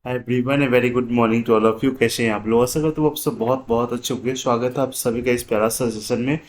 Hi everyone, a very good morning to all of you. कैसे हैं आप लोग? आशा करता हूँ आप सब बहुत बहुत अच्छे होंगे। स्वागत है आप सभी का इस प्यारा सा सेशन में।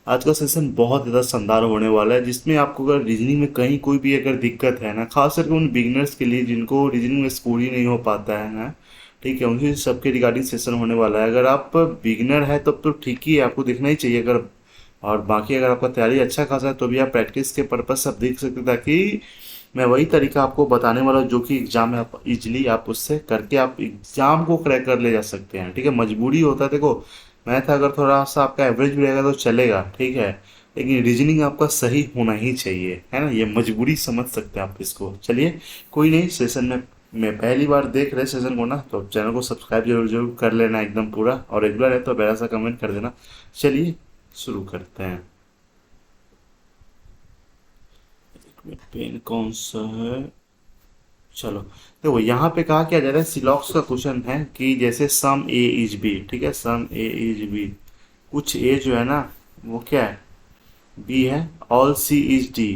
आज का सेशन बहुत ज़्यादा शानदार होने वाला है, जिसमें आपको अगर रीजनिंग में कहीं कोई भी अगर दिक्कत है ना, खास करके उन बिगनर्स के लिए जिनको रीजनिंग में स्कोर ही नहीं हो पाता है ना, ठीक है, उनके सबके रिगार्डिंग सेशन होने वाला है। अगर आप बिगनर है तब तो ठीक ही है, आपको देखना ही चाहिए। अगर और बाकी अगर आपका तैयारी अच्छा खासा है तो भी आप प्रैक्टिस के पर्पज से आप देख सकते हैं, ताकि मैं वही तरीका आपको बताने वाला हूँ जो कि एग्जाम में आप इजीली आप उससे करके आप एग्जाम को क्रैक कर ले जा सकते हैं। ठीक है, मजबूरी होता है, देखो मैथ अगर थोड़ा सा आपका एवरेज भी रहेगा तो चलेगा, ठीक है, लेकिन रीजनिंग आपका सही होना ही चाहिए, है ना। ये मजबूरी समझ सकते हैं आप इसको। चलिए, कोई नहीं, सेशन में मैं पहली बार देख रहे सेशन को ना, तो चैनल को सब्सक्राइब जरूर जरूर कर लेना एकदम पूरा, और रेगुलर है तो बड़ा सा कमेंट कर देना। चलिए शुरू करते हैं। पेन कौन सा है? चलो देखो, यहाँ पे कहा क्या जा रहा है, सिलॉक्स का क्वेश्चन है कि जैसे सम ए इज बी, ठीक है, सम ए इज बी, कुछ ए जो है ना वो क्या है, बी है, ऑल सी इज डी।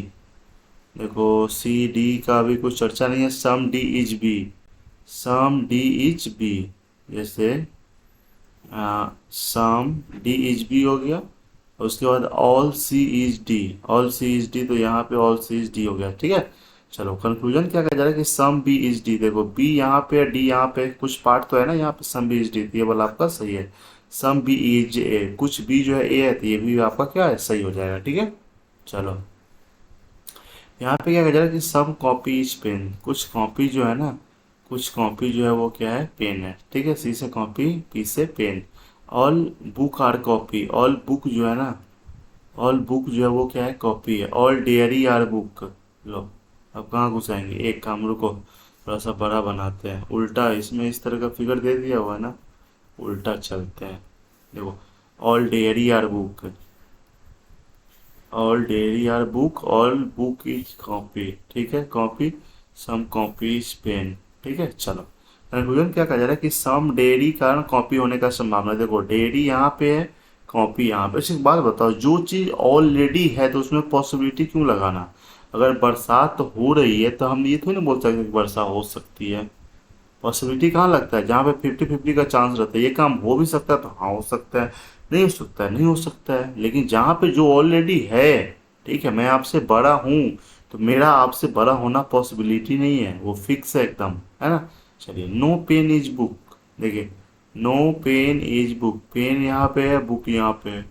देखो सी डी का भी कुछ चर्चा नहीं है, some D is B, some D is B, जैसे सम डी इज बी हो गया, और उसके बाद all C is D, all C is D, तो यहाँ पे ऑल सी इज डी हो गया, ठीक है। चलो कंक्लूजन क्या कहा जा रहा है कि सम बी इज डी, देखो बी यहाँ पे डी यहाँ पे कुछ पार्ट तो है ना, यहाँ पे सम बी इज डी, ये वाला आपका सही है। सम बी इज ए, कुछ बी जो है ए है, तो ये भी आपका क्या है, सही हो जाएगा, ठीक है। चलो यहाँ पे क्या कहा जा रहा है कि सम कॉपी इज पेन, कुछ कॉपी जो है ना, कुछ कॉपी जो है वो क्या है, पेन है, ठीक है। सी से कॉपी, पी से pen. All book are copy, all book जो है ना, ऑल बुक जो है वो क्या है, कॉपी है। ऑल डेयरी आर बुक, लो अब कहाँ घुसाएंगे, एक काम रुको, थोड़ा सा बड़ा बनाते हैं, उल्टा इसमें इस तरह का फिगर दे दिया हुआ है ना, उल्टा चलते हैं। देखो all dairy are book, all dairy are book, all book is copy, ठीक है, copy, some copy is pen, ठीक है। चलो कंक्लूजन क्या कहा जा रहा है कि सम डेयरी का कॉपी होने का संभावना, देखो डेयरी यहाँ पे है, कॉपी यहाँ पे। एक बात बताओ, जो चीज़ ऑलरेडी है तो उसमें पॉसिबिलिटी क्यों लगाना? अगर बरसात तो हो रही है तो हम ये थोड़ी ना बोल सकते कि वर्षा हो सकती है। पॉसिबिलिटी कहाँ लगता है, जहाँ पे 50-50 का चांस रहता है, ये काम हो भी सकता है तो हाँ हो सकता है, नहीं हो सकता है नहीं हो सकता है। लेकिन जहाँ पे जो ऑलरेडी है, ठीक है, मैं आपसे बड़ा हूँ, तो मेरा आपसे बड़ा होना पॉसिबिलिटी नहीं है, वो फिक्स है एकदम, है ना। चलिए, नो पेन इज बुक, देखिए no pen is book, pen यहाँ पे है, बुक यहाँ पे है,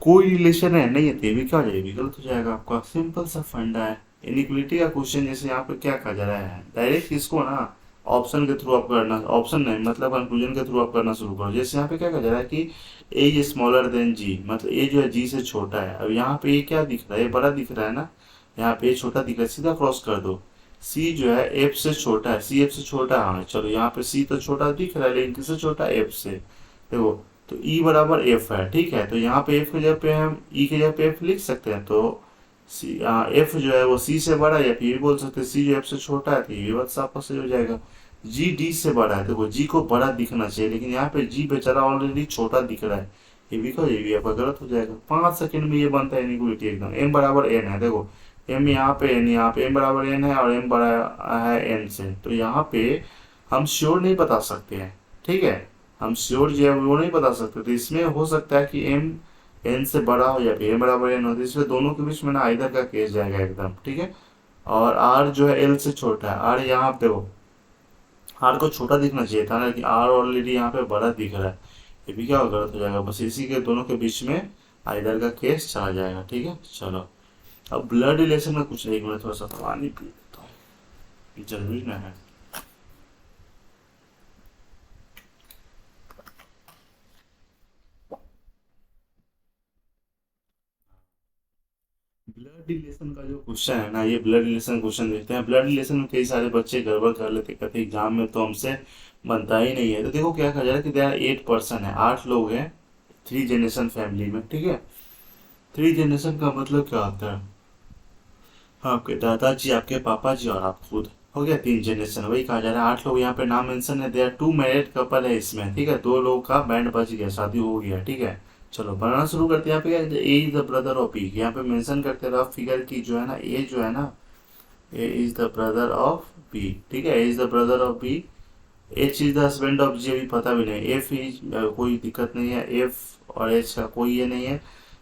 कोई रिलेशन है नहीं है, तो ये भी क्या हो जाएगा, गलत हो जाएगा आपका। सिंपल सा फंडा है। इनइक्वलिटी का क्वेश्चन जैसे यहाँ पे क्या कहा जा रहा है, डायरेक्ट इसको ना ऑप्शन के थ्रू आप करना, ऑप्शन नहीं मतलब कंक्लूजन के थ्रू आप करना शुरू करो। जैसे यहाँ पे क्या कहा जा रहा है कि ए इज स्मॉलर देन जी, मतलब ए जो है जी से छोटा है। अब यहाँ पे ये क्या दिख रहा है, ये बड़ा दिख रहा है ना, यहाँ पे ये छोटा दिख रहा है, सीधा क्रॉस कर दो। सी जो है एफ से छोटा है, सी एफ से छोटा है, हाँ चलो यहाँ पे सी तो छोटा दिख रहा है, लेकिन किससे छोटा है, एफ से। देखो तो E बराबर एफ है, ठीक है, तो यहाँ पे एफ की जगह पे हम ई की जगह पे एफ लिख सकते हैं, तो सी एफ जो है वो सी से बड़ा है, या फिर ये भी बोल सकते हैं सी जो एफ से छोटा है, तो ये भी बात साफ सही हो जाएगा। जी डी से बड़ा है, देखो जी को बड़ा दिखना चाहिए, लेकिन यहाँ पे जी बेचारा ऑलरेडी छोटा दिख रहा है, ये भी कहो, ये भी आपका गलत हो जाएगा। 5 सेकंड में ये बनता है इनइक्वलिटी एकदम। एम बराबर एन है, देखो एम यहाँ पे एन, यहाँ पे एम बराबर एन है, और एम बड़ा है एन से, तो यहाँ पे हम श्योर नहीं बता सकते हैं, ठीक है, हम श्योर जो है वो नहीं बता सकते। तो इसमें हो सकता है कि एम एन से बड़ा हो या फिर एम बराबर एन हो, तो इसमें दोनों के बीच में ना इधर का केस जाएगा एकदम, ठीक है। और आर जो है एल से छोटा है, आर यहाँ पे हो, आर को छोटा दिखना चाहिए था ना, लेकिन आर ऑलरेडी यहाँ पे बड़ा दिख रहा है, ये भी क्या गलत हो जाएगा। बस इसी के दोनों के बीच में आइदर का केस चला जाएगा, ठीक है। चलो अब ब्लड रिलेशन में कुछ नहीं, मैं थोड़ा सा पानी पी लेता हूँ, जरूरी ना है। ब्लड रिलेशन का जो क्वेश्चन है ना, ये ब्लड रिलेशन क्वेश्चन देखते हैं। ब्लड रिलेशन में कई सारे बच्चे गड़बड़ कर लेते, कहते एग्जाम में तो हमसे बनता ही नहीं है। तो देखो क्या कहा जा रहा है कि देर 8 पर्सन है, 8 लोग हैं, 3 जनरेशन फैमिली में, ठीक है। 3 जनरेशन का मतलब क्या होता है, आपके दादाजी, आपके पापा जी, और आप खुद, हो गया 3 जनरेशन, वही कहा जा रहा है। 8 लोग यहाँ पे नाम मेंशन है, देर 2 मैरिड कपल है इसमें, ठीक है, 2 लोगों का बैंड बज गया, शादी हो गया, ठीक है। चलो बनाना शुरू करते हैं। यहाँ पे ए इज द ब्रदर ऑफ ई, यहाँ पे मेंशन करते रहो फिगर की जो है ना, ए जो है ना, A is the brother of B, ठीक है, A is the brother of B, H is the husband of G अभी पता भी नहीं, एफ इज कोई दिक्कत नहीं है, एफ और एच का कोई ये नहीं है,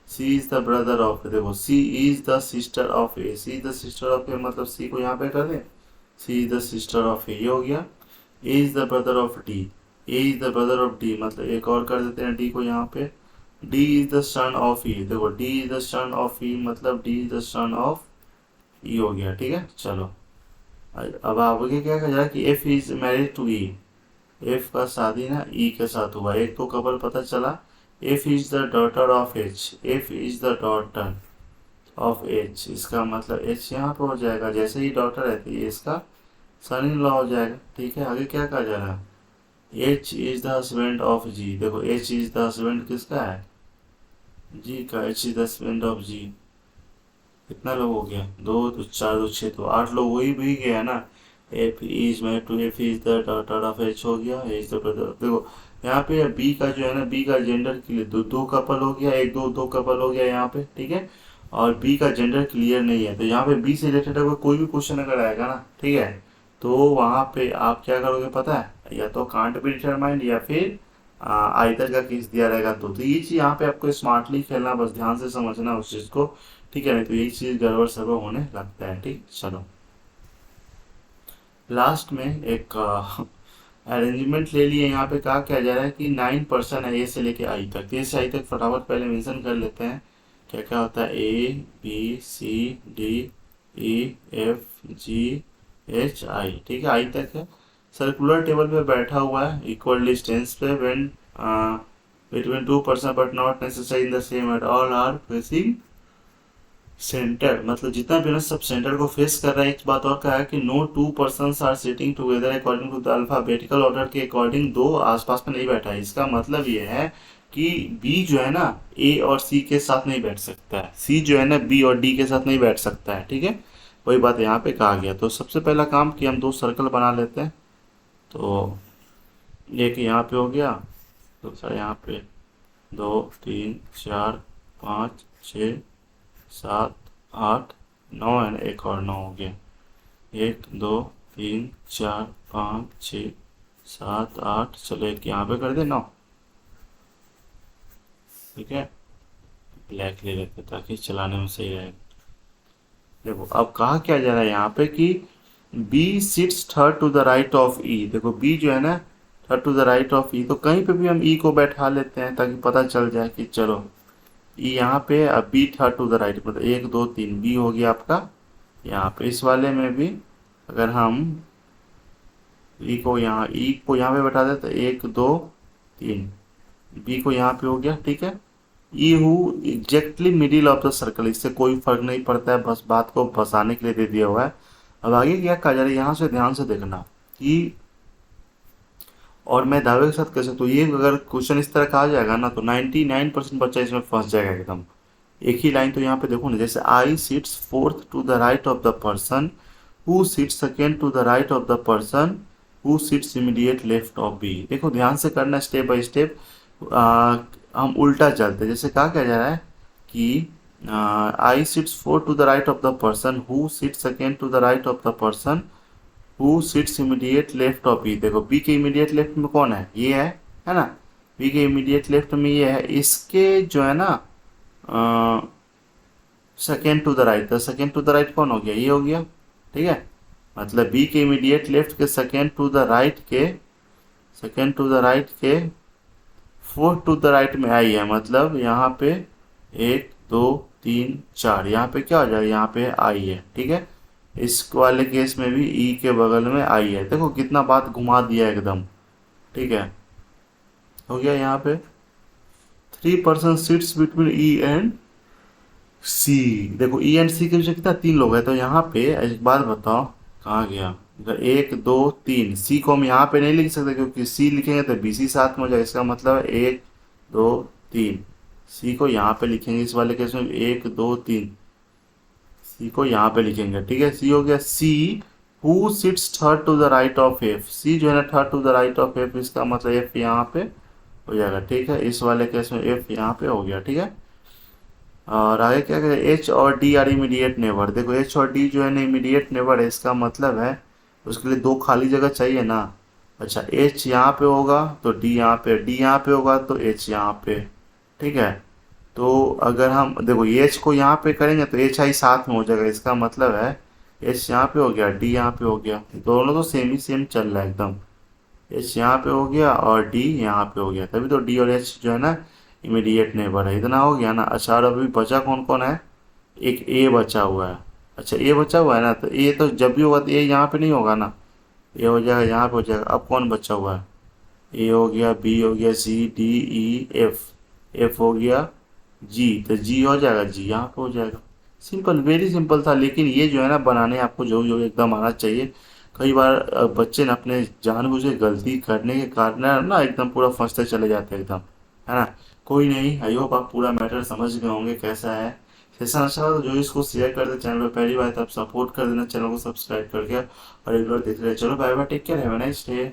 C is the brother of, देखो C is the sister of A, C is the sister of A मतलब सी को यहाँ पे कर दें, C is the sister of A, ये हो गया। A is the brother of D, A is the brother of D मतलब एक और कर देते हैं डी को यहाँ पे, D is the son of E, देखो D is the son of E मतलब D is the son of E हो गया, ठीक है। चलो अब आगे क्या कहा जा रहा है कि F is married to E, F का शादी ना ई के साथ हुआ, एक तो कपल पता चला, F is the daughter of H, F is the daughter of H, इसका मतलब एच यहाँ पर हो जाएगा, जैसे ही डॉटर रहती है इसका सन इन लॉ हो जाएगा, ठीक है। आगे क्या कहा जा रहा है, H is the husband of G, देखो एच इज द हस्बैंड किसका है, जी का, H is the husband of G, कितना लोग हो गया, दो तो चार दो छः तो आठ लोग, वही भी गया ना, F is married to, F is the daughter of H हो गया, एच द ब्रदर, देखो यहाँ पे बी का जो है ना, बी का जेंडर क्लियर, दो दो कपल हो गया, एक दो दो कपल हो गया यहाँ पे, ठीक है, और बी का जेंडर क्लियर नहीं है, तो यहाँ पे बी से रिलेटेड अगर कोई भी क्वेश्चन अगर आएगा ना, ठीक है, तो वहाँ पे आप क्या करोगे पता है, या तो कांट बी डिटरमाइंड या फिर आइदर का केस दिया रहेगा, तो ये चीज यहाँ पे आपको स्मार्टली खेलना, बस ध्यान से समझना उस चीज को, ठीक है, नहीं तो यही चीज गड़बड़ सड़बड़ होने लगता है, ठीक। चलो लास्ट में एक अरेंजमेंट ले लिए, यहाँ पे कहा क्या जा रहा है कि 9% है ए से लेके आई तक, ए से आई तक फटाफट पहले मेंशन कर लेते हैं, क्या क्या होता है, A B C D E F G H I, ठीक है, आई तक है, सर्कुलर टेबल पे बैठा हुआ है इक्वल डिस्टेंस पे, when between 2% but not necessary in the same at all are facing centre, मतलब जितना भी ना सब सेंटर को फेस कर रहा है। एक बात और कहा है कि no two persons are sitting together according to the alphabetical order के अकॉर्डिंग, दो आसपास में नहीं बैठा है, इसका मतलब ये है कि बी जो है ना ए और सी के साथ नहीं बैठ सकता है, सी जो है ना बी और डी के साथ नहीं बैठ सकता है, ठीक है, वही बात यहाँ पे कहा गया। तो सबसे पहला काम कि हम दो सर्कल बना लेते हैं, तो एक यहाँ पे हो गया, दूसरा यहाँ पे, 2 3 4 5 6 7 8 9 है ना, एक और 9 हो गया, 1 2 3 4 5 6 7 8, चलो एक यहाँ पे कर दे 9, ठीक है, ब्लैक ले लेते ताकि चलाने में सही रहे। देखो अब कहा क्या जा रहा है यहाँ पे कि B sits third to the right of E, देखो बी जो है ना third to the right of E, तो कहीं पे भी हम ई को बैठा लेते हैं ताकि पता चल जाए कि चलो ई यहाँ पे, अब B third to the right, मतलब 1 2 3 बी हो गया आपका यहाँ पे, इस वाले में भी अगर हम ई को यहाँ पे बैठा दें तो 1 2 3, बी को यहाँ पे हो गया, ठीक है, ई who exactly middle of the circle, इससे कोई फर्क नहीं पड़ता है, बस बात को फंसाने के लिए दे दिया हुआ है। अब आगे क्या कहा जा रहा है, यहाँ से ध्यान से देखना कि, और मैं दावे के साथ कह सकता हूँ, ये अगर क्वेश्चन इस तरह कहा जाएगा ना तो 99% बच्चा इसमें फंस जाएगा एकदम। एक ही लाइन तो यहाँ पे देखो ना, जैसे I sits fourth to the right of the person who sits second to the right of the person who sits immediate left of B, देखो ध्यान से करना स्टेप बाय स्टेप, हम उल्टा चलते, जैसे कहा क्या जा रहा है कि I sits fourth to the right of the person who sits second to the right of the person who sits immediate left of B, देखो बी के इमीडिएट लेफ्ट में कौन है, ये है ना, बी के इमीडिएट लेफ्ट में ये है, इसके जो है ना सेकेंड टू द राइट, तो सेकेंड टू द राइट कौन हो गया, ये हो गया, ठीक है, मतलब बी के इमीडिएट लेफ्ट के सेकेंड टू द राइट के फोर्थ टू द राइट में आई है, मतलब यहाँ पे 1 2 3 4, यहाँ पे क्या हो जाएगा, यहाँ पे आई है, ठीक है, इस वाले केस में भी ई के बगल में आई है, देखो कितना बात घुमा दिया एकदम, ठीक है, हो गया। यहाँ पे 3% सीट्स बिटवीन ई एंड सी, देखो ई एंड सी के बीच कितना 3 लोग हैं, तो यहाँ पे एक बात बताओ कहाँ गया, अगर 1 2 3, सी को हम यहाँ पे नहीं लिख सकते क्योंकि सी लिखेंगे तो बी सी साथ में हो जाएगा, इसका मतलब 1 2 3, सी को यहाँ पे लिखेंगे, इस वाले केस में 1 2 3, सी को यहाँ पे लिखेंगे, ठीक है, सी हो गया। C who sits third to the right of F, C जो है ना third to the right of F, इसका मतलब एफ यहाँ पे हो जाएगा, ठीक है, इस वाले केस में एफ यहाँ पे हो गया, ठीक है। और आगे क्या करें, एच और डी आर इमीडिएट नेबर। देखो एच और डी जो है ना इमीडिएट नेबर है, इसका मतलब है उसके लिए दो खाली जगह चाहिए ना। अच्छा एच यहाँ पे होगा तो डी यहाँ पे, डी यहाँ पे होगा तो एच यहाँ पे। ठीक है, तो अगर हम देखो एच को यहाँ पे करेंगे तो एच आई साथ में हो जाएगा, इसका मतलब है एच यहाँ पे हो गया, डी यहाँ पे हो गया, दोनों तो सेम ही सेम चल रहा है एकदम। एच यहाँ पे हो गया और डी यहाँ पे हो गया, तभी तो डी और एच जो है ना इमीडिएट नेबर है। इतना हो गया ना। अच्छा और अभी बचा कौन कौन है, एक ए बचा हुआ है। अच्छा ए बचा हुआ है ना, तो ए तो जब भी होगा तो ए यहाँ पे नहीं होगा ना, ए हो जाएगा यहाँ पे हो जाएगा। अब कौन बचा हुआ है, ए हो गया, बी हो गया, C D E F, F हो गया, जी तो जी हो जाएगा, जी यहाँ पे हो जाएगा। सिंपल, वेरी सिंपल था। लेकिन ये जो है ना बनाने आपको जो जो एकदम आना चाहिए। कई बार बच्चे ना अपने जानबूझ के गलती करने के कारण ना एकदम पूरा फंसते चले जाते हैं एकदम, है ना। कोई नहीं, आई होप आप पूरा मैटर समझ गए होंगे कैसा है। सेशन अच्छा हो तो जो इसको शेयर कर दे, चैनल पे पहली बार तो आप सपोर्ट कर देना, चैनल को सब्सक्राइब करके और रेगुलर देख रहे। चलो bye bye, take care, have a nice day.